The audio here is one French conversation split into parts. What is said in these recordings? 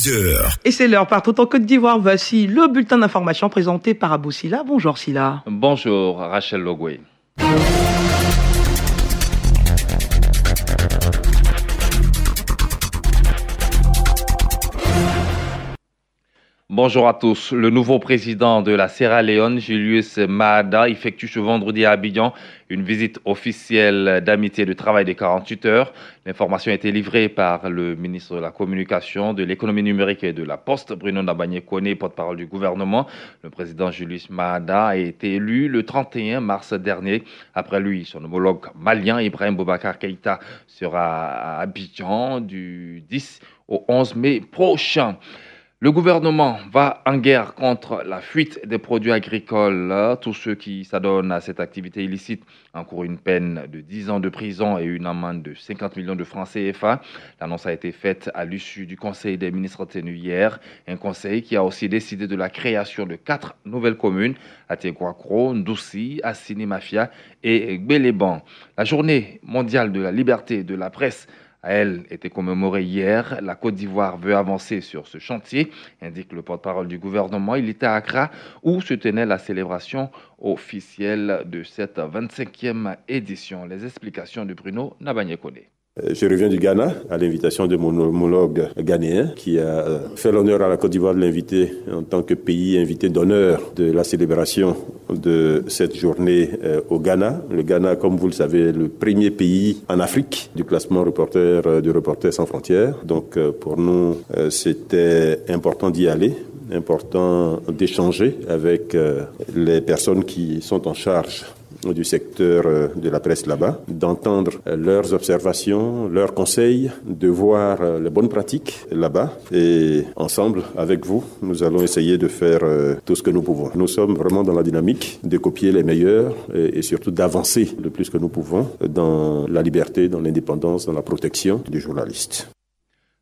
6h. Et c'est l'heure partout en Côte d'Ivoire. Voici le bulletin d'information présenté par Abou Silla. Bonjour Silla. Bonjour Rachel Logoué. Bonjour à tous. Le nouveau président de la Sierra Leone, Julius Maada, effectue ce vendredi à Abidjan une visite officielle d'amitié de travail de 48 heures. L'information a été livrée par le ministre de la Communication, de l'Économie numérique et de la Poste, Bruno Nabagné-Koné, porte-parole du gouvernement. Le président Julius Maada a été élu le 31 mars dernier. Après lui, son homologue malien, Ibrahim Boubacar Keïta, sera à Abidjan du 10 au 11 mai prochain. Le gouvernement va en guerre contre la fuite des produits agricoles. Tous ceux qui s'adonnent à cette activité illicite encourent une peine de 10 ans de prison et une amende de 50 millions de francs CFA. L'annonce a été faite à l'issue du Conseil des ministres tenu hier. Un conseil qui a aussi décidé de la création de 4 nouvelles communes, Ateguakro, Ndoussi, Assini Mafia et Gbeleban. La journée mondiale de la liberté de la presse a, elle, été commémorée hier. La Côte d'Ivoire veut avancer sur ce chantier, indique le porte-parole du gouvernement. Il était à Accra où se tenait la célébration officielle de cette 25e édition. Les explications de Bruno Nabagné-Koné. Je reviens du Ghana à l'invitation de mon homologue ghanéen qui a fait l'honneur à la Côte d'Ivoire de l'inviter en tant que pays invité d'honneur de la célébration de cette journée au Ghana. Le Ghana, comme vous le savez, est le premier pays en Afrique du classement de Reporters sans frontières. Donc pour nous, c'était important d'y aller, important d'échanger avec les personnes qui sont en charge du secteur de la presse là-bas, d'entendre leurs observations, leurs conseils, de voir les bonnes pratiques là-bas. Et ensemble, avec vous, nous allons essayer de faire tout ce que nous pouvons. Nous sommes vraiment dans la dynamique de copier les meilleurs et surtout d'avancer le plus que nous pouvons dans la liberté, dans l'indépendance, dans la protection du journaliste.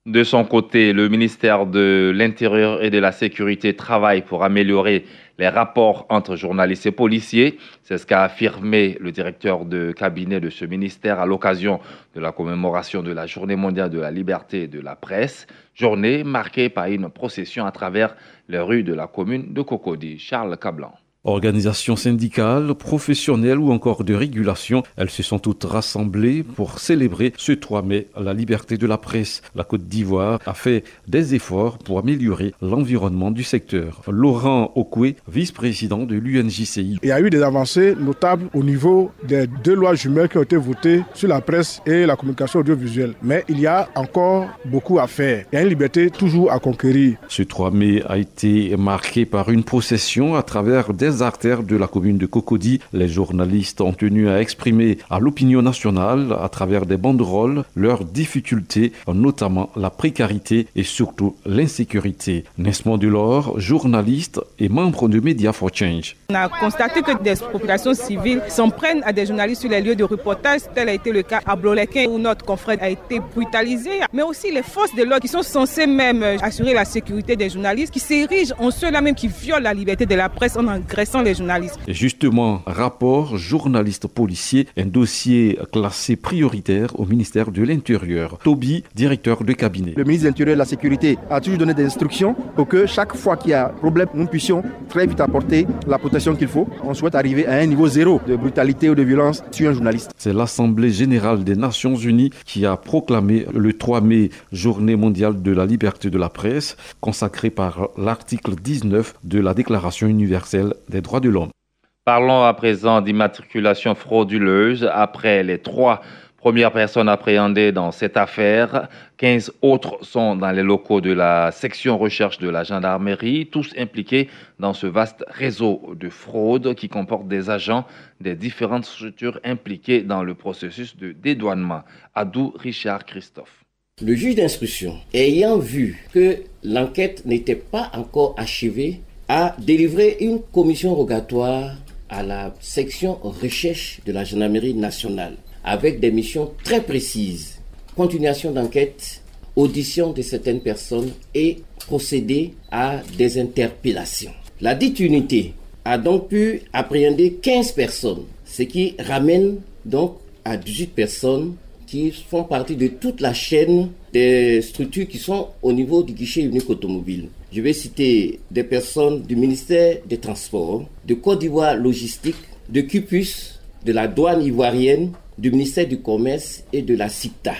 De son côté, le ministère de l'Intérieur et de la Sécurité travaille pour améliorer les rapports entre journalistes et policiers. C'est ce qu'a affirmé le directeur de cabinet de ce ministère à l'occasion de la commémoration de la Journée mondiale de la liberté de la presse, journée marquée par une procession à travers les rues de la commune de Cocody. Charles Cablan. Organisations syndicales, professionnelles ou encore de régulation, elles se sont toutes rassemblées pour célébrer ce 3 mai la liberté de la presse. La Côte d'Ivoire a fait des efforts pour améliorer l'environnement du secteur. Laurent Okwe, vice-président de l'UNJCI. Il y a eu des avancées notables au niveau des 2 lois jumelles qui ont été votées sur la presse et la communication audiovisuelle. Mais il y a encore beaucoup à faire. Il y a une liberté toujours à conquérir. Ce 3 mai a été marqué par une procession à travers des artères de la commune de Cocody. Les journalistes ont tenu à exprimer à l'opinion nationale, à travers des banderoles, leurs difficultés, notamment la précarité et surtout l'insécurité. Nesmond Delors, journaliste et membre de Media for Change. On a constaté que des populations civiles s'en prennent à des journalistes sur les lieux de reportage. Tel a été le cas à Blolequin où notre confrère a été brutalisé. Mais aussi les forces de l'ordre qui sont censées même assurer la sécurité des journalistes, qui s'érigent en ceux-là même qui violent la liberté de la presse en agressant les journalistes. Justement, rapport journaliste-policier, un dossier classé prioritaire au ministère de l'Intérieur. Toby, directeur de cabinet. Le ministre de l'Intérieur et de la Sécurité a toujours donné des instructions pour que chaque fois qu'il y a problème, nous puissions très vite apporter la protection qu'il faut. On souhaite arriver à un niveau zéro de brutalité ou de violence sur un journaliste. C'est l'Assemblée générale des Nations unies qui a proclamé le 3 mai Journée mondiale de la liberté de la presse, consacrée par l'article 19 de la Déclaration universelle des droits de l'homme. Parlons à présent d'immatriculation frauduleuse. Après les 3 premières personnes appréhendées dans cette affaire, 15 autres sont dans les locaux de la section recherche de la gendarmerie, tous impliqués dans ce vaste réseau de fraude qui comporte des agents des différentes structures impliquées dans le processus de dédouanement. Adou Richard Christophe. Le juge d'instruction, ayant vu que l'enquête n'était pas encore achevée, a délivré une commission rogatoire à la section recherche de la gendarmerie nationale avec des missions très précises. Continuation d'enquête, audition de certaines personnes et procéder à des interpellations. La dite unité a donc pu appréhender 15 personnes, ce qui ramène donc à 18 personnes qui font partie de toute la chaîne des structures qui sont au niveau du guichet unique automobile. Je vais citer des personnes du ministère des Transports, de Côte d'Ivoire Logistique, de CUPUS, de la douane ivoirienne, du ministère du Commerce et de la CICTA.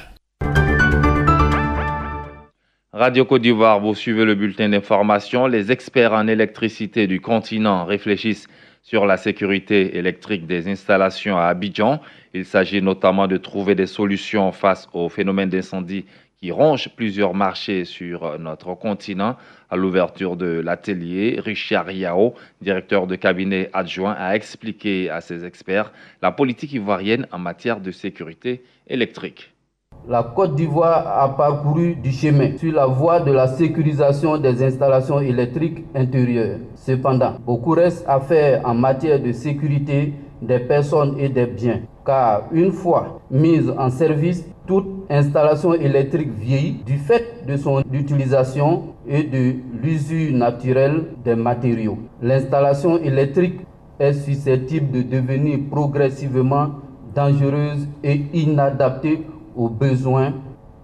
Radio Côte d'Ivoire, vous suivez le bulletin d'information. Les experts en électricité du continent réfléchissent sur la sécurité électrique des installations à Abidjan. Il s'agit notamment de trouver des solutions face au phénomène d'incendie qui ronge plusieurs marchés sur notre continent. À l'ouverture de l'atelier, Richard Yao, directeur de cabinet adjoint, a expliqué à ses experts la politique ivoirienne en matière de sécurité électrique. La Côte d'Ivoire a parcouru du chemin sur la voie de la sécurisation des installations électriques intérieures. Cependant, beaucoup reste à faire en matière de sécurité des personnes et des biens. Car une fois mise en service, toute installation électrique vieillit du fait de son utilisation et de l'usure naturelle des matériaux. L'installation électrique est susceptible de devenir progressivement dangereuse et inadaptée aux besoins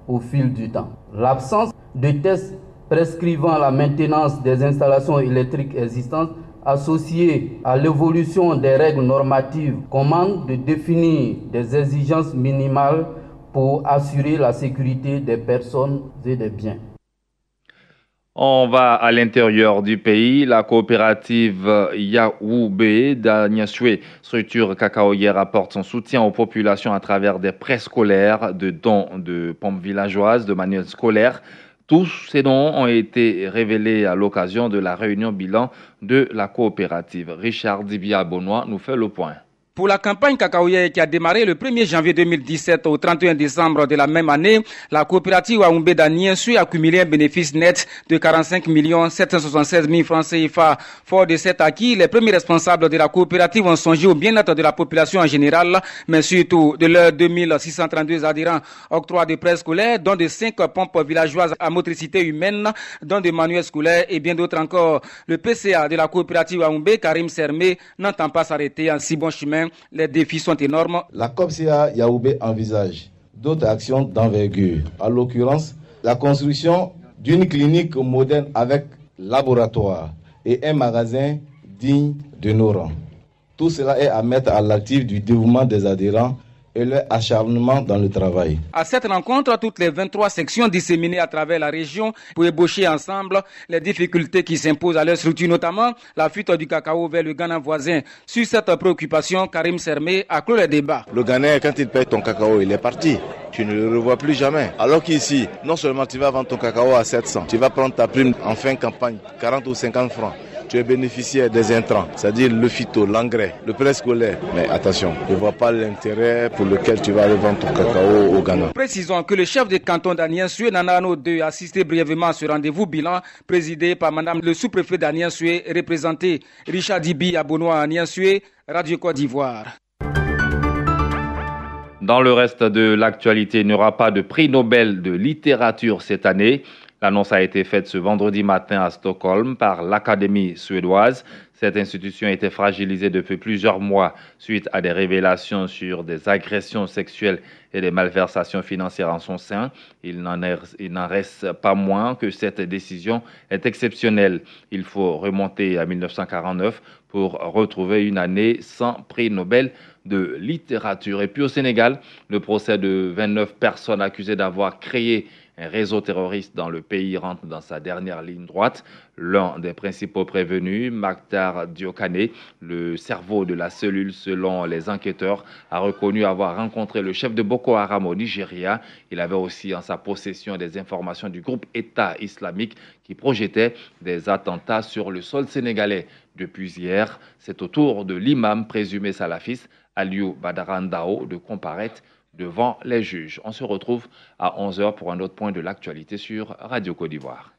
au fil du temps. L'absence de tests prescrivant la maintenance des installations électriques existantes associée à l'évolution des règles normatives commande de définir des exigences minimales pour assurer la sécurité des personnes et des biens. On va à l'intérieur du pays. La coopérative Yaoubé d'Agnasoué, structure cacaoyère, apporte son soutien aux populations à travers des prêts scolaires, de dons de pommes villageoises, de manuels scolaires. Tous ces dons ont été révélés à l'occasion de la réunion bilan de la coopérative. Richard Dibia-Bonois nous fait le point. Pour la campagne cacaoyère qui a démarré le 1er janvier 2017 au 31 décembre de la même année, la coopérative Yaoubé d'Agnasoué a cumulé un bénéfice net de 45 776 000 francs CFA. Fort de cet acquis, les premiers responsables de la coopérative ont songé au bien-être de la population en général, mais surtout de leurs 2632 adhérents. Octroi de prêts scolaires, dont de 5 pompes villageoises à motricité humaine, dont de manuels scolaires et bien d'autres encore. Le PCA de la coopérative Yaoubé, Karim Sermé, n'entend pas s'arrêter en si bon chemin. Les défis sont énormes. La COPCA Yaoubé envisage d'autres actions d'envergure. En l'occurrence, la construction d'une clinique moderne avec laboratoire et un magasin digne de nos rangs. Tout cela est à mettre à l'actif du dévouement des adhérents et leur acharnement dans le travail. À cette rencontre, toutes les 23 sections disséminées à travers la région pour ébaucher ensemble les difficultés qui s'imposent à leur structure, notamment la fuite du cacao vers le Ghana voisin. Sur cette préoccupation, Karim Sermé a clos les débats. Le Ghanéen, quand il paye ton cacao, il est parti. Tu ne le revois plus jamais. Alors qu'ici, non seulement tu vas vendre ton cacao à 700, tu vas prendre ta prime en fin de campagne, 40 ou 50 francs. Tu es bénéficiaire des intrants, c'est-à-dire le phyto, l'engrais, le prêt scolaire. Mais attention, je ne vois pas l'intérêt pour lequel tu vas aller vendre ton cacao au Ghana. Précisons que le chef de canton d'Agnasoué, Nanano 2, a assisté brièvement à ce rendez-vous bilan présidé par madame le sous-préfet d'Agnasoué, représenté Richard Dibia-Bonois à Agnasoué, Radio Côte d'Ivoire. Dans le reste de l'actualité, il n'y aura pas de prix Nobel de littérature cette année. L'annonce a été faite ce vendredi matin à Stockholm par l'Académie suédoise. Cette institution a été fragilisée depuis plusieurs mois suite à des révélations sur des agressions sexuelles et des malversations financières en son sein. Il n'en reste pas moins que cette décision est exceptionnelle. Il faut remonter à 1949 pour retrouver une année sans prix Nobel de littérature. Et puis au Sénégal, le procès de 29 personnes accusées d'avoir créé un réseau terroriste dans le pays rentre dans sa dernière ligne droite. L'un des principaux prévenus, Maktar Diokane, le cerveau de la cellule selon les enquêteurs, a reconnu avoir rencontré le chef de Boko Haram au Nigeria. Il avait aussi en sa possession des informations du groupe État islamique qui projetait des attentats sur le sol sénégalais. Depuis hier, c'est au tour de l'imam présumé salafiste, Aliou Badarandao, de comparaître devant les juges. On se retrouve à 11h pour un autre point de l'actualité sur Radio Côte d'Ivoire.